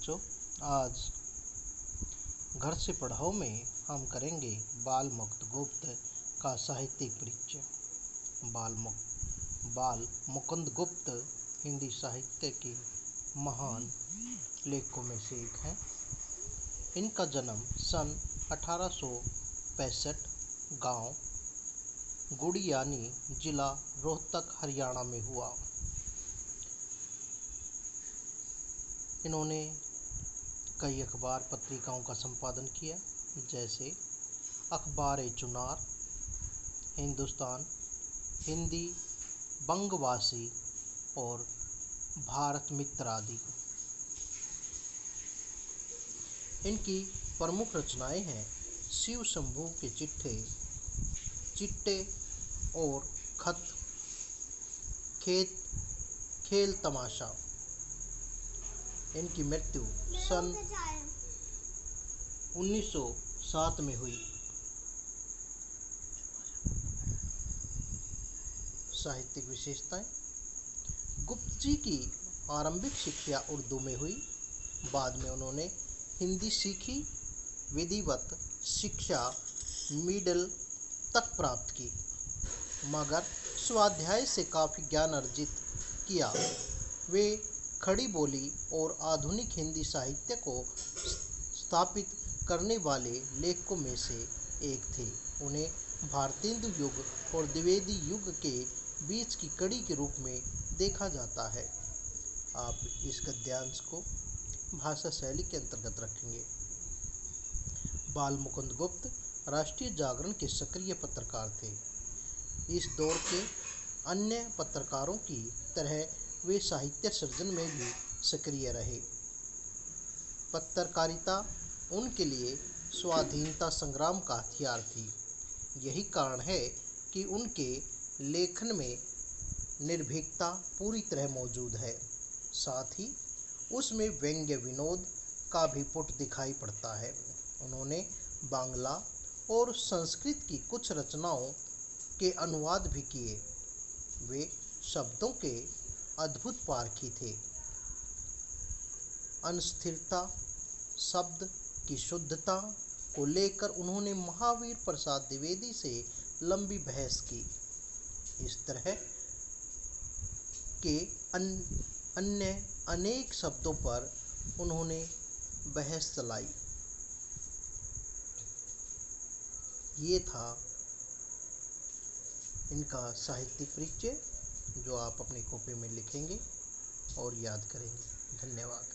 बच्चों, आज घर से पढ़ाओ में हम करेंगे बाल मुकुंद गुप्त का साहित्यिक परिचय। बाल मुकुंद गुप्त हिंदी साहित्य के महान लेखकों में से एक हैं। इनका जन्म सन 1865 गांव गुड़ियानी, जिला रोहतक, हरियाणा में हुआ। इन्होंने कई अखबार पत्रिकाओं का संपादन किया, जैसे अखबार-ए-चुनार, हिंदुस्तान, हिंदी, बंगवासी और भारत मित्र आदि। इनकी प्रमुख रचनाएं हैं शिव शंभू के चिट्टे और खत, खेल तमाशा। इनकी मृत्यु सन 1907 में हुई। साहित्यिक विशेषताएं: गुप्त जी की आरंभिक शिक्षा उर्दू में हुई। बाद में उन्होंने हिंदी सीखी। विधिवत शिक्षा मिडिल तक प्राप्त की, मगर स्वाध्याय से काफ़ी ज्ञान अर्जित किया। वे खड़ी बोली और आधुनिक हिंदी साहित्य को स्थापित करने वाले लेखकों में से एक थे। उन्हें भारतेंदु युग और द्विवेदी युग के बीच की कड़ी के रूप में देखा जाता है। आप इस गद्यांश को भाषा शैली के अंतर्गत रखेंगे। बाल मुकुंद गुप्त राष्ट्रीय जागरण के सक्रिय पत्रकार थे। इस दौर के अन्य पत्रकारों की तरह वे साहित्य सृजन में भी सक्रिय रहे। पत्रकारिता उनके लिए स्वाधीनता संग्राम का हथियार थी। यही कारण है कि उनके लेखन में निर्भीकता पूरी तरह मौजूद है। साथ ही उसमें व्यंग्य विनोद का भी पुट दिखाई पड़ता है। उन्होंने बांग्ला और संस्कृत की कुछ रचनाओं के अनुवाद भी किए। वे शब्दों के अद्भुत पारखी थे। अस्थिरता शब्द की शुद्धता को लेकर उन्होंने महावीर प्रसाद द्विवेदी से लंबी बहस की। इस तरह के अन्य अनेक शब्दों पर उन्होंने बहस चलाई। ये था इनका साहित्यिक परिचय, जो आप अपनी कॉपी में लिखेंगे और याद करेंगे। धन्यवाद।